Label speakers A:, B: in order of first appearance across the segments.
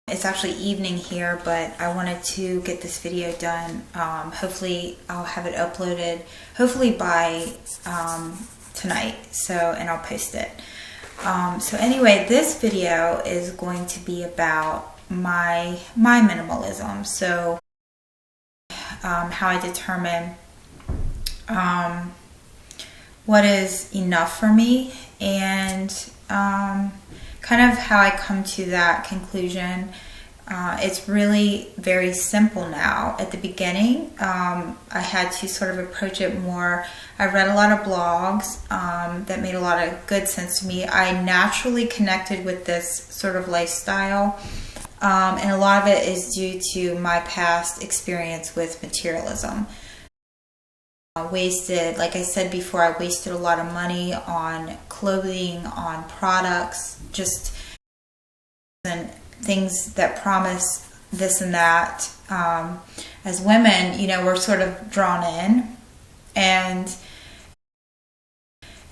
A: It's actually evening here, but I wanted to get this video done. Hopefully I'll have it uploaded hopefully by tonight, and I'll post it. So anyway, this video is going to be about my minimalism. So how I determine what is enough for me, and kind of how I come to that conclusion. It's really very simple now. At the beginning, I had to sort of approach it more. I read a lot of blogs that made a lot of good sense to me. I naturally connected with this sort of lifestyle, and a lot of it is due to my past experience with materialism. Like I said before, I wasted a lot of money on clothing, on products, just and things that promise this and that. As women, we're sort of drawn in, and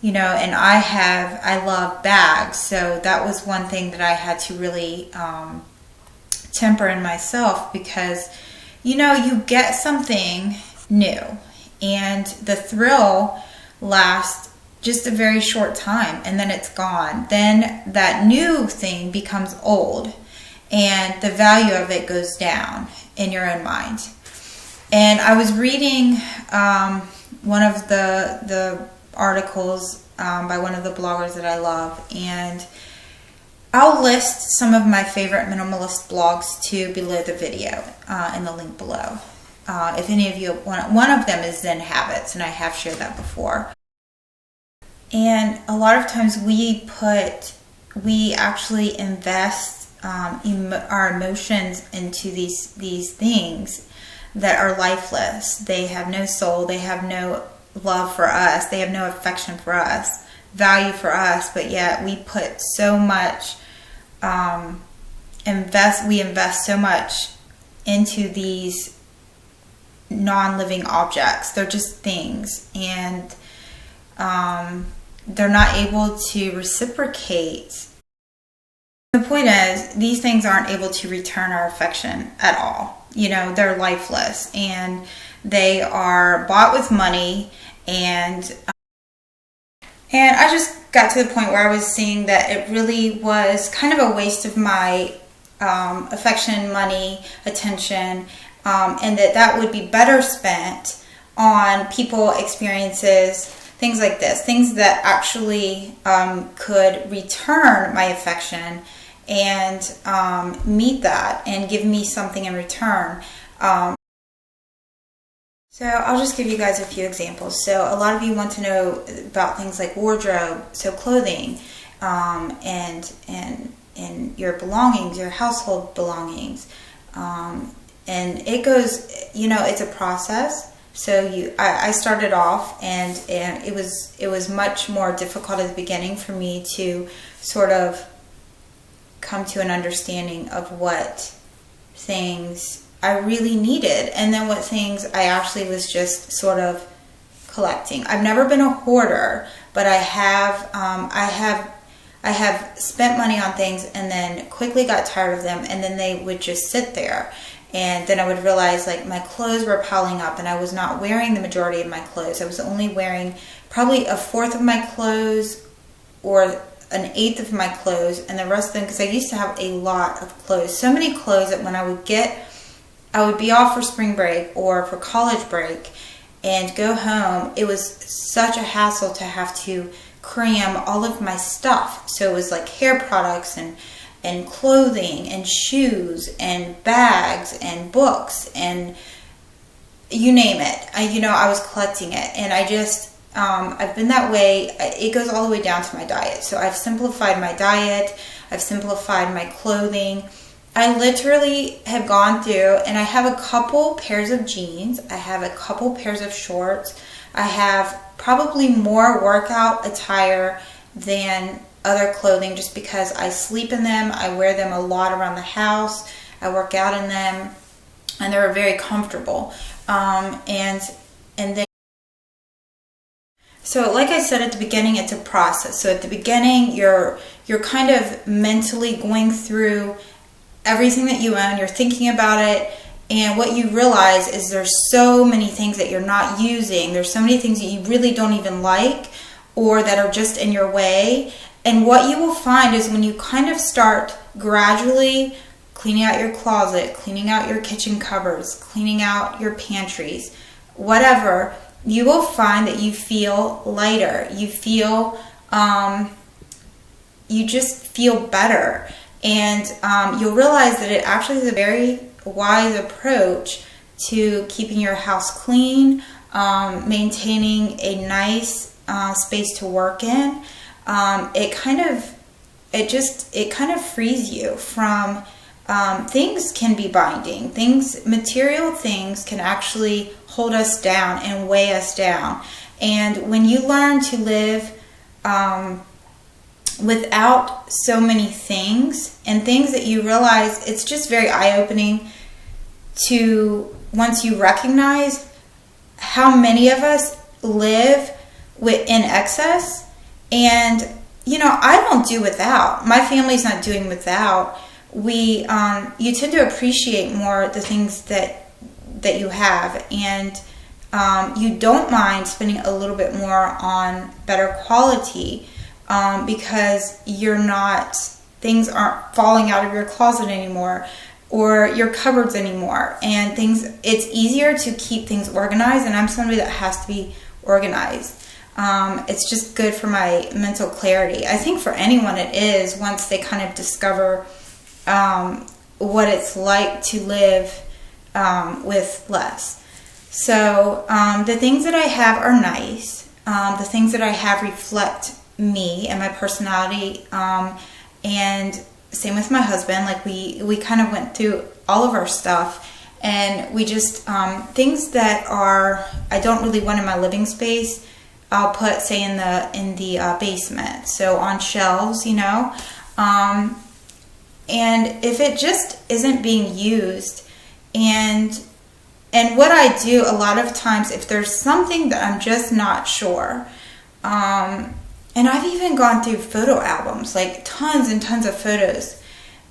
A: and I love bags, so that was one thing that I had to really temper in myself, because you get something new and the thrill lasts just a very short time, and then it's gone. Then that new thing becomes old, and the value of it goes down in your own mind. And I was reading one of the articles by one of the bloggers that I love, and I'll list some of my favorite minimalist blogs too below the video in the link below. If any of you want, one of them is Zen Habits, and I have shared that before. And a lot of times we actually invest our emotions into these things that are lifeless. They have no soul, they have no love for us, they have no affection for us, value for us, but yet we put so much, we invest so much into these non-living objects. They're just things, and they're not able to reciprocate. The point is, these things aren't able to return our affection at all. They're lifeless, and they are bought with money, and I just got to the point where I was seeing that it really was kind of a waste of my affection, money, attention, and that would be better spent on people, experiences, things like this, things that actually could return my affection and meet that and give me something in return. So I'll just give you guys a few examples. So a lot of you want to know about things like wardrobe, so clothing, and your belongings, your household belongings. And it goes, it's a process. So I started off, and it was much more difficult at the beginning for me to sort of come to an understanding of what things I really needed, and then what things I actually was just sort of collecting. I've never been a hoarder, but I have spent money on things and then quickly got tired of them, and then they would just sit there. And then I would realize, like, my clothes were piling up, and I was not wearing the majority of my clothes. I was only wearing probably a fourth of my clothes or an eighth of my clothes, and the rest of them, because I used to have a lot of clothes. So many clothes that when I would be off for spring break or for college break and go home, it was such a hassle to have to cram all of my stuff. So it was like hair products and clothing and shoes and bags and books and you name it. I was collecting it, and I just I've been that way. It goes all the way down to my diet. So I've simplified my diet, I've simplified my clothing. I literally have gone through, and I have a couple pairs of jeans, I have a couple pairs of shorts, I have probably more workout attire than other clothing, just because I sleep in them, I wear them a lot around the house, I work out in them, and they're very comfortable. And then, so like I said at the beginning, it's a process. So at the beginning, you're kind of mentally going through everything that you own, you're thinking about it, and what you realize is there's so many things that you're not using. There's so many things that you really don't even like, or that are just in your way. And what you will find is when you kind of start gradually cleaning out your closet, cleaning out your kitchen cupboards, cleaning out your pantries, whatever, you will find that you feel lighter. You feel, you just feel better. And you'll realize that it actually is a very wise approach to keeping your house clean, maintaining a nice space to work in. It kind of frees you from things can be binding. Material things can actually hold us down and weigh us down. And when you learn to live without so many things, and things that you realize, it's just very eye-opening to, once you recognize how many of us live in excess. And I don't do without. My family's not doing without. You tend to appreciate more the things that you have, and you don't mind spending a little bit more on better quality, because things aren't falling out of your closet anymore, or your cupboards anymore, and it's easier to keep things organized. And I'm somebody that has to be organized. It's just good for my mental clarity. I think for anyone it is, once they kind of discover what it's like to live with less. So the things that I have are nice. The things that I have reflect me and my personality, and same with my husband. Like we kind of went through all of our stuff, and we just things that I don't really want in my living space, I'll put, say, in the basement, so on shelves, and if it just isn't being used, and what I do a lot of times, if there's something that I'm just not sure, and I've even gone through photo albums, like tons and tons of photos,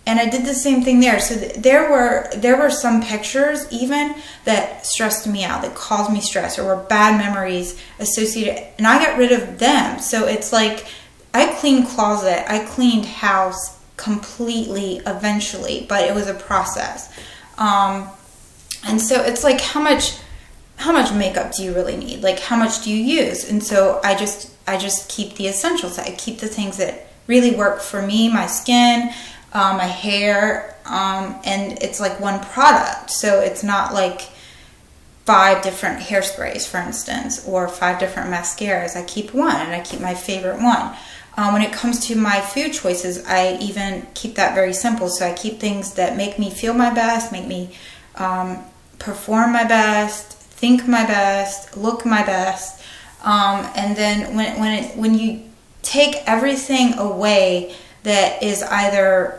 A: and I did the same thing there. So there were some pictures even that stressed me out, that caused me stress, or were bad memories associated, and I got rid of them. So it's like I cleaned closet, I cleaned house completely eventually, but it was a process. And so it's like, how much makeup do you really need? Like, how much do you use? And so I just keep the essentials. I keep the things that really work for me, my skin, my hair, and it's like one product. So it's not like 5 different hairsprays, for instance, or 5 different mascaras. I keep one, and I keep my favorite one. When it comes to my food choices, I even keep that very simple. So I keep things that make me feel my best, make me perform my best, think my best, look my best. And then when you take everything away that is either,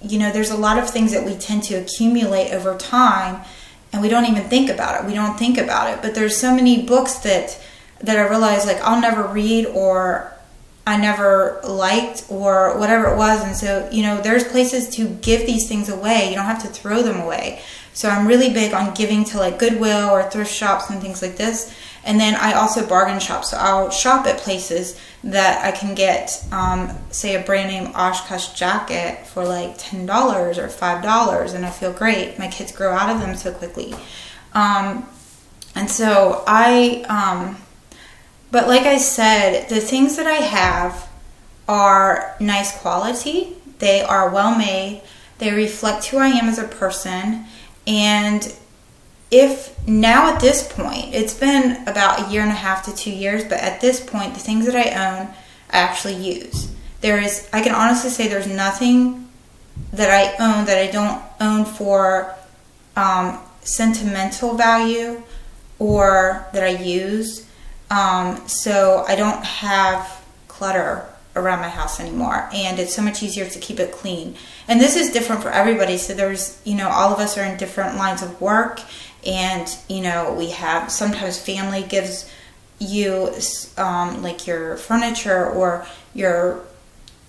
A: there's a lot of things that we tend to accumulate over time, and we don't even think about it. We don't think about it. But there's so many books that I realize, like, I'll never read, or I never liked, or whatever it was. And so, there's places to give these things away. You don't have to throw them away. So I'm really big on giving to like Goodwill or thrift shops and things like this. And then I also bargain shop. So I'll shop at places that I can get, say, a brand name Oshkosh jacket for like $10 or $5, and I feel great. My kids grow out of them so quickly. And so but like I said, the things that I have are nice quality. They are well made. They reflect who I am as a person. And if now at this point, it's been about 1.5 to 2 years, but at this point, the things that I own, I actually use. I can honestly say there's nothing that I own that I don't own for sentimental value, or that I use. So I don't have clutter around my house anymore, and it's so much easier to keep it clean. And this is different for everybody. So there's, all of us are in different lines of work, and we have, sometimes family gives you like your furniture or your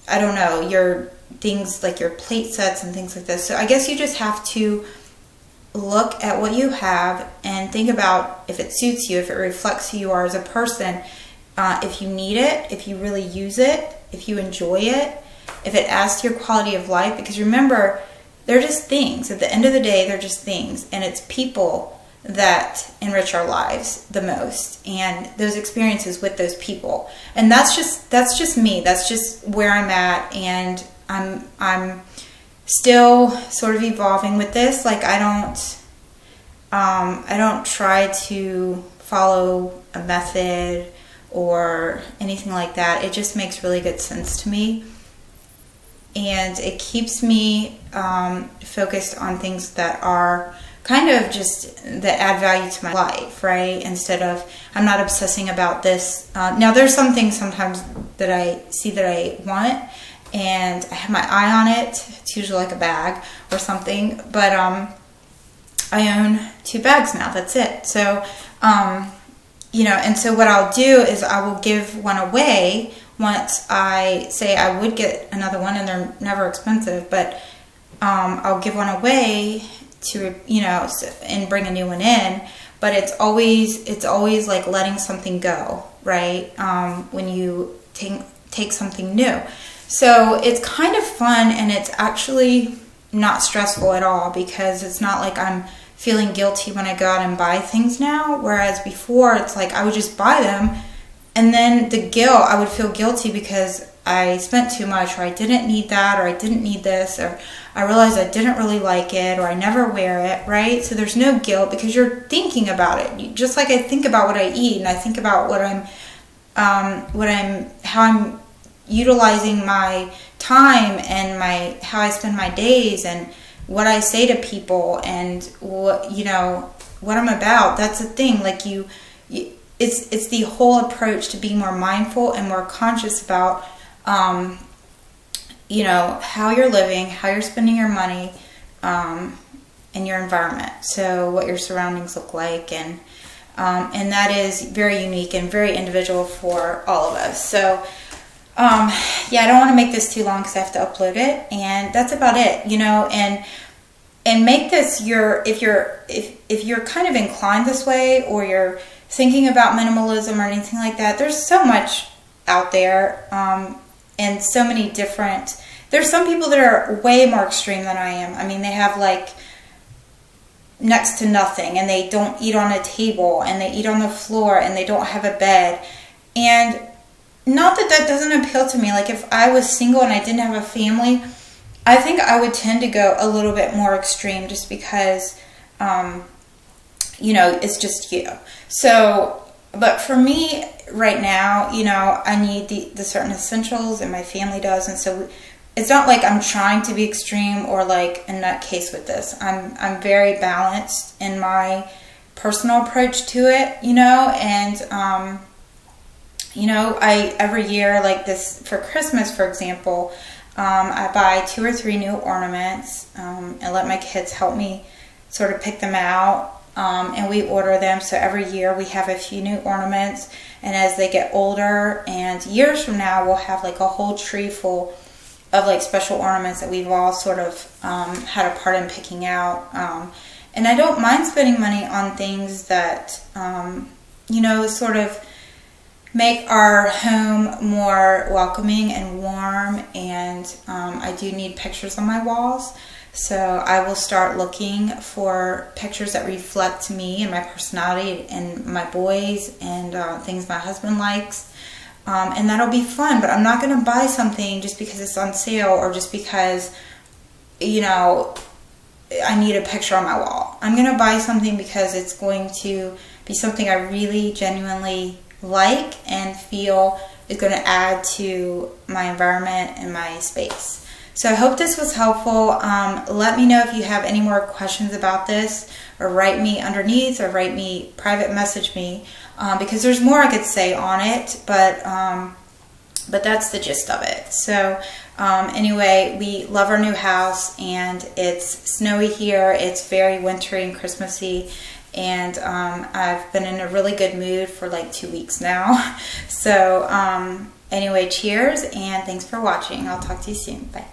A: I don't know, your things like your plate sets and things like this. So I guess you just have to look at what you have and think about if it suits you, if it reflects who you are as a person, if you need it, if you really use it, if you enjoy it, if it adds to your quality of life. Because remember, they're just things. At the end of the day, they're just things. And it's people that enrich our lives the most, and those experiences with those people. And that's just me. That's just where I'm at, and I'm still sort of evolving with this. Like I don't try to follow a method or anything like that. It just makes really good sense to me, and it keeps me focused on things that are kind of just that add value to my life, right? Instead of, I'm not obsessing about this. Now there's some things sometimes that I see that I want, and I have my eye on it. It's usually like a bag or something, but I own 2 bags now. That's it. So, you know, and so what I'll do is I will give one away once I say I would get another one, and they're never expensive, but I'll give one away to, you know, and bring a new one in. But it's always like letting something go, right? When you take something new. So it's kind of fun, and it's actually not stressful at all, because it's not like I'm feeling guilty when I go out and buy things now. Whereas before, it's like I would just buy them, and then the guilt, I would feel guilty because I spent too much, or I didn't need that, or I didn't need this, or I realized I didn't really like it, or I never wear it, right? So there's no guilt because you're thinking about it. Just like I think about what I eat, and I think about how I'm utilizing my time, and how I spend my days, and what I say to people, and what I'm about. That's the thing. Like it's the whole approach to being more mindful and more conscious about how you're living, how you're spending your money, and your environment. So what your surroundings look like, and that is very unique and very individual for all of us. So I don't want to make this too long because I have to upload it, and that's about it. And make this if you're kind of inclined this way, or you're thinking about minimalism or anything like that. There's so much out there, and so many different. There's some people that are way more extreme than I am. I mean, they have like next to nothing, and they don't eat on a table, and they eat on the floor, and they don't have a bed. And not that doesn't appeal to me. Like if I was single and I didn't have a family, I think I would tend to go a little bit more extreme, just because, it's just you. So, but for me right now, I need the certain essentials, and my family does. And so it's not like I'm trying to be extreme or like a nutcase with this. I'm very balanced in my personal approach to it, and, I every year, like this for Christmas, for example, I buy 2 or 3 new ornaments, and let my kids help me sort of pick them out, and we order them. So every year we have a few new ornaments, and as they get older, and years from now, we'll have like a whole tree full of like special ornaments that we've all sort of had a part in picking out. And I don't mind spending money on things that, sort of make our home more welcoming and warm. And I do need pictures on my walls. So I will start looking for pictures that reflect me and my personality and my boys, and things my husband likes. And that'll be fun, but I'm not going to buy something just because it's on sale, or just because, I need a picture on my wall. I'm going to buy something because it's going to be something I really genuinely like and feel is going to add to my environment and my space. So I hope this was helpful. Let me know if you have any more questions about this, or write me underneath, or private message me, because there's more I could say on it, but that's the gist of it. So anyway, we love our new house, and it's snowy here. It's very wintry and Christmassy, and I've been in a really good mood for like 2 weeks now. So Anyway, cheers and thanks for watching. I'll talk to you soon. Bye.